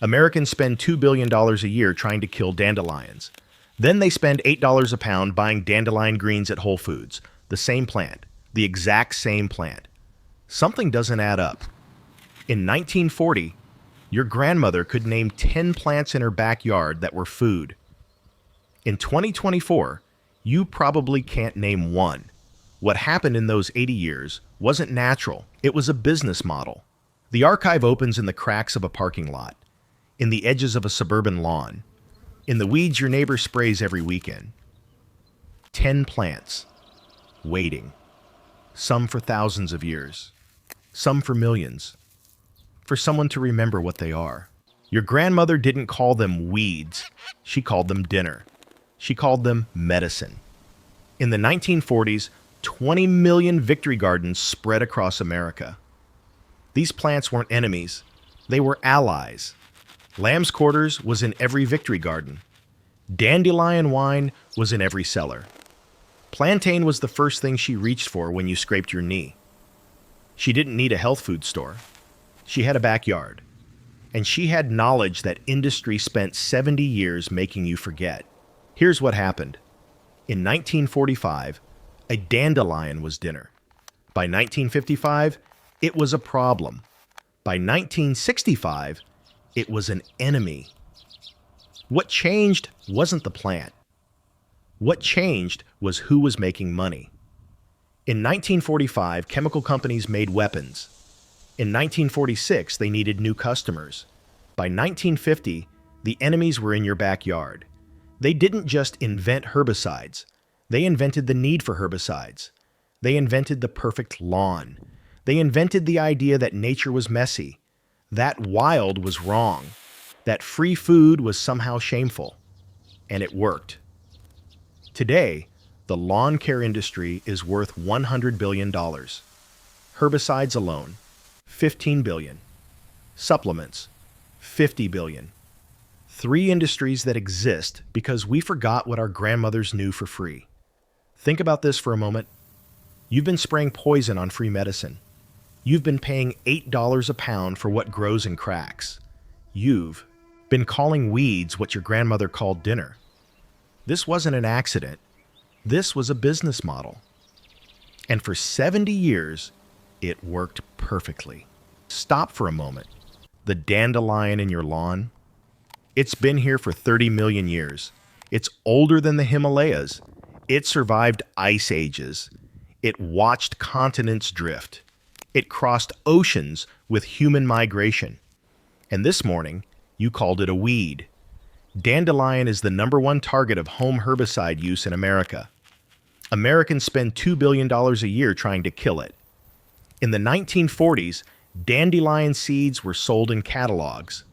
Americans spend $2 billion a year trying to kill dandelions. Then they spend $8 a pound buying dandelion greens at Whole Foods. The same plant. The exact same plant. Something doesn't add up. In 1940, your grandmother could name 10 plants in her backyard that were food. In 2024, you probably can't name one. What happened in those 80 years wasn't natural, it was a business model. The archive opens in the cracks of a parking lot, in the edges of a suburban lawn, in the weeds your neighbor sprays every weekend. 10 plants, waiting. Some for thousands of years, some for millions, for someone to remember what they are. Your grandmother didn't call them weeds, she called them dinner. She called them medicine. In the 1940s, 20 million victory gardens spread across America. These plants weren't enemies, they were allies. Lamb's quarters was in every victory garden. Dandelion wine was in every cellar. Plantain was the first thing she reached for when you scraped your knee. She didn't need a health food store. She had a backyard. And she had knowledge that industry spent 70 years making you forget. Here's what happened. In 1945, a dandelion was dinner. By 1955, it was a problem. By 1965, it was an enemy. What changed wasn't the plant. What changed was who was making money. In 1945, chemical companies made weapons. In 1946, they needed new customers. By 1950, the enemies were in your backyard. They didn't just invent herbicides. They invented the need for herbicides. They invented the perfect lawn. They invented the idea that nature was messy, that wild was wrong, that free food was somehow shameful. And it worked. Today, the lawn care industry is worth $100 billion. Herbicides alone, $15 billion. Supplements, $50 billion. 3 industries that exist because we forgot what our grandmothers knew for free. Think about this for a moment. You've been spraying poison on free medicine. You've been paying $8 a pound for what grows in cracks. You've been calling weeds what your grandmother called dinner. This wasn't an accident. This was a business model. And for 70 years, it worked perfectly. Stop for a moment. The dandelion in your lawn? It's been here for 30 million years. It's older than the Himalayas. It survived ice ages. It watched continents drift. It crossed oceans with human migration. And this morning, you called it a weed. Dandelion is the #1 target of home herbicide use in America. Americans spend $2 billion a year trying to kill it. In the 1940s, dandelion seeds were sold in catalogs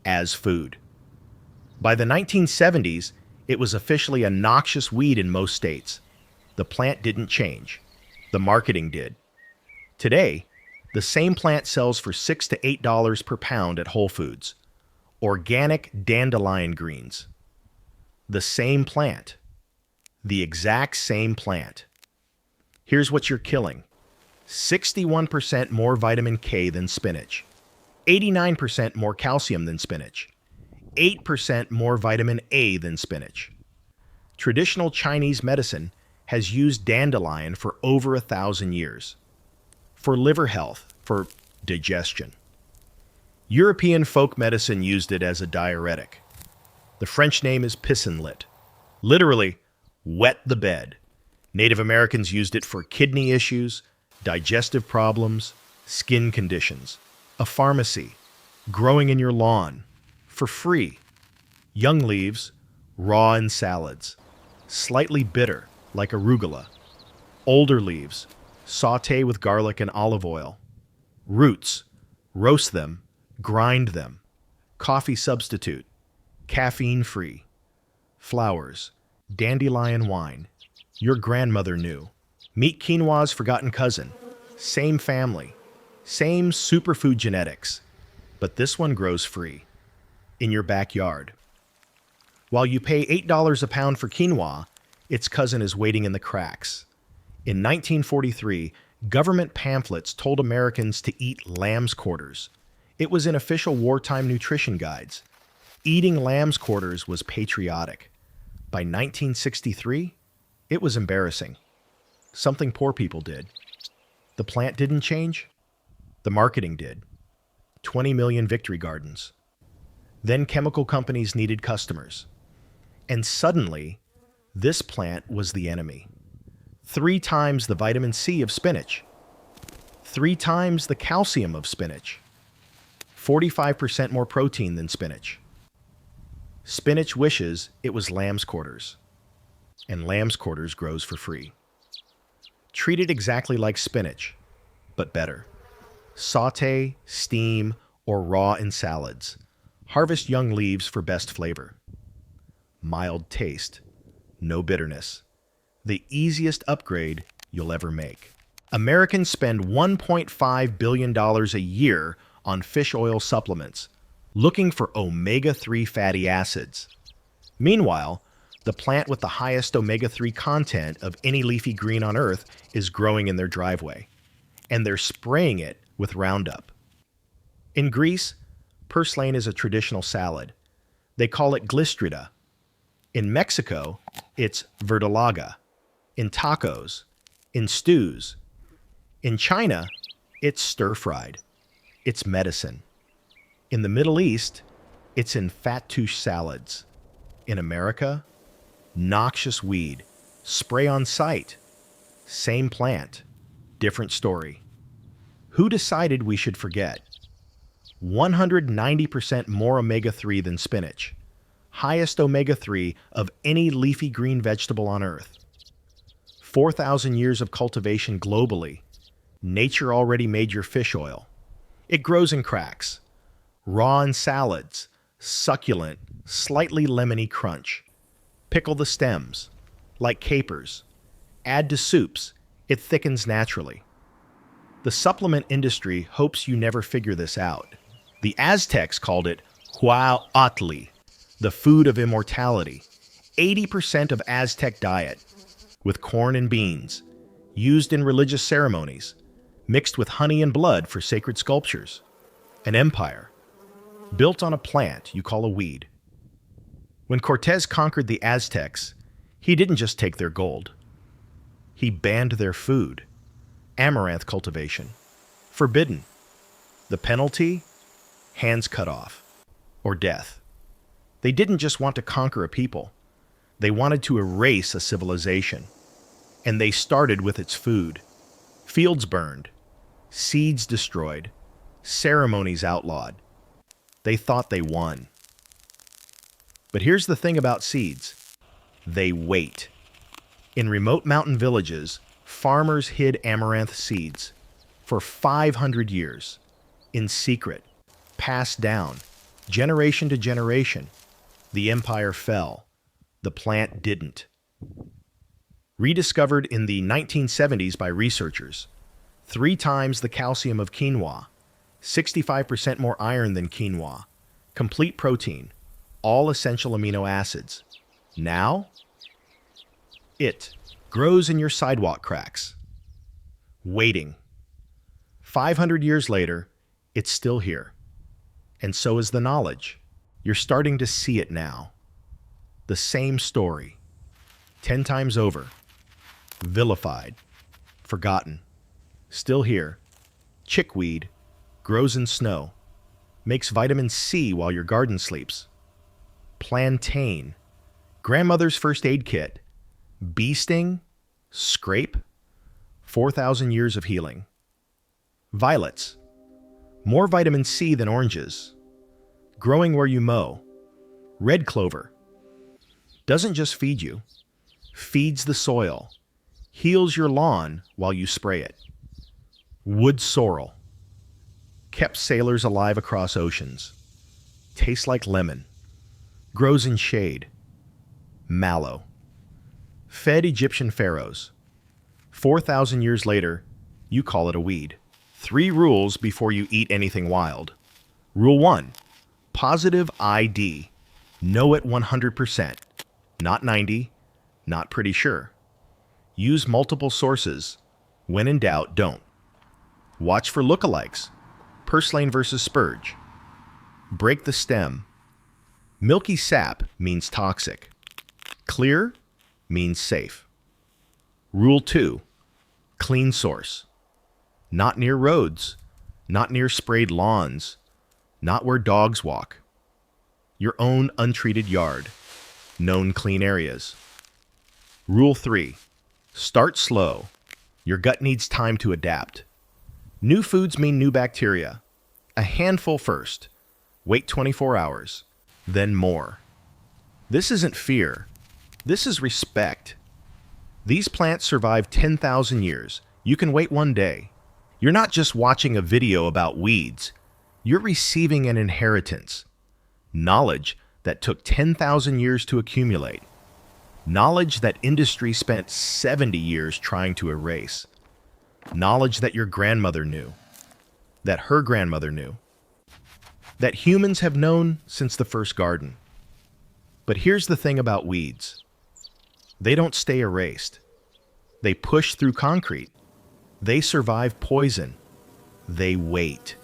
as food. By the 1970s, it was officially a noxious weed in most states. The plant didn't change. The marketing did. Today, the same plant sells for $6 to $8 per pound at Whole Foods. Organic dandelion greens. The same plant. The exact same plant. Here's what you're killing. 61% more vitamin K than spinach. 89% more calcium than spinach. 8% more vitamin A than spinach. Traditional Chinese medicine has used dandelion for over 1,000 years. For liver health, for digestion. European folk medicine used it as a diuretic. The French name is pissenlit. Literally, wet the bed. Native Americans used it for kidney issues, digestive problems, skin conditions. A pharmacy, growing in your lawn, for free. Young leaves, raw in salads. Slightly bitter, like arugula. Older leaves, saute with garlic and olive oil. Roots, roast them, grind them. Coffee substitute, caffeine-free. Flowers, dandelion wine. Your grandmother knew. Meet quinoa's forgotten cousin. Same family. Same superfood genetics. But this one grows free. In your backyard. While you pay $8 a pound for quinoa, its cousin is waiting in the cracks. In 1943, government pamphlets told Americans to eat lamb's quarters. It was in official wartime nutrition guides. Eating lamb's quarters was patriotic. By 1963, it was embarrassing. Something poor people did. The plant didn't change. The marketing did. 20 million victory gardens. Then chemical companies needed customers. And suddenly, this plant was the enemy. 3 times the vitamin C of spinach. 3 times the calcium of spinach. 45% more protein than spinach. Spinach wishes it was lamb's quarters. And lamb's quarters grows for free. Treat it exactly like spinach, but better. Sauté, steam, or raw in salads. Harvest young leaves for best flavor. Mild taste, no bitterness. The easiest upgrade you'll ever make. Americans spend $1.5 billion a year on fish oil supplements, looking for omega-3 fatty acids. Meanwhile, the plant with the highest omega-3 content of any leafy green on Earth is growing in their driveway, and they're spraying it with Roundup. In Greece, Purslane is a traditional salad. They call it glistrida. In Mexico, it's verdolaga. In tacos, in stews. In China, it's stir-fried. It's medicine. In the Middle East, it's in fattoush salads. In America, noxious weed. Spray on site. Same plant. Different story. Who decided we should forget? 190% more omega-3 than spinach. Highest omega-3 of any leafy green vegetable on Earth. 4,000 years of cultivation globally. Nature already made your fish oil. It grows in cracks. Raw in salads. Succulent, slightly lemony crunch. Pickle the stems. Like capers. Add to soups. It thickens naturally. The supplement industry hopes you never figure this out. The Aztecs called it huautli, the food of immortality. 80% of Aztec diet, with corn and beans, used in religious ceremonies, mixed with honey and blood for sacred sculptures. An empire, built on a plant you call a weed. When Cortez conquered the Aztecs, he didn't just take their gold. He banned their food. Amaranth cultivation. Forbidden. The penalty? Hands cut off. Or death. They didn't just want to conquer a people. They wanted to erase a civilization. And they started with its food. Fields burned. Seeds destroyed. Ceremonies outlawed. They thought they won. But here's the thing about seeds. They wait. In remote mountain villages, farmers hid amaranth seeds for 500 years, in secret, passed down, generation to generation. The empire fell. The plant didn't. Rediscovered in the 1970s by researchers, 3 times the calcium of quinoa, 65% more iron than quinoa, complete protein, all essential amino acids. Now, it grows in your sidewalk cracks. Waiting. 500 years later, it's still here. And so is the knowledge. You're starting to see it now. The same story. 10 times over. Vilified. Forgotten. Still here. Chickweed. Grows in snow. Makes vitamin C while your garden sleeps. Plantain. Grandmother's first aid kit. Bee sting. Scrape. 4,000 years of healing. Violets. More vitamin C than oranges. Growing where you mow. Red clover. Doesn't just feed you. Feeds the soil. Heals your lawn while you spray it. Wood sorrel. Kept sailors alive across oceans. Tastes like lemon. Grows in shade. Mallow. Fed Egyptian pharaohs. 4,000 years later, you call it a weed. 3 rules before you eat anything wild. Rule 1. Positive ID. Know it 100%. Not 90. Not pretty sure. Use multiple sources. When in doubt, don't. Watch for lookalikes. Purslane versus spurge. Break the stem. Milky sap means toxic. Clear means safe. Rule 2. Clean source. Not near roads, not near sprayed lawns, not where dogs walk. Your own untreated yard. Known clean areas. Rule 3. Start slow. Your gut needs time to adapt. New foods mean new bacteria. A handful first. Wait 24 hours. Then more. This isn't fear. This is respect. These plants survive 10,000 years. You can wait one day. You're not just watching a video about weeds. You're receiving an inheritance. Knowledge that took 10,000 years to accumulate. Knowledge that industry spent 70 years trying to erase. Knowledge that your grandmother knew. That her grandmother knew. That humans have known since the first garden. But here's the thing about weeds. They don't stay erased. They push through concrete. They survive poison. They wait.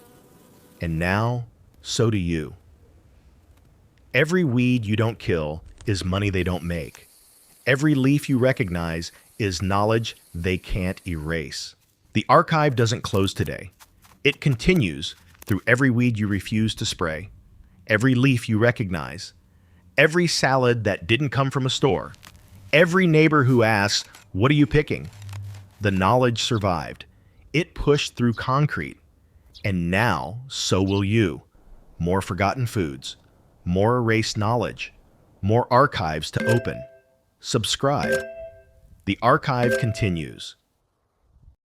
And now, so do you. Every weed you don't kill is money they don't make. Every leaf you recognize is knowledge they can't erase. The archive doesn't close today. It continues through every weed you refuse to spray, every leaf you recognize, every salad that didn't come from a store, every neighbor who asks, "What are you picking?" The knowledge survived. It pushed through concrete. And now, so will you. More forgotten foods, more erased knowledge, more archives to open. Subscribe. The archive continues.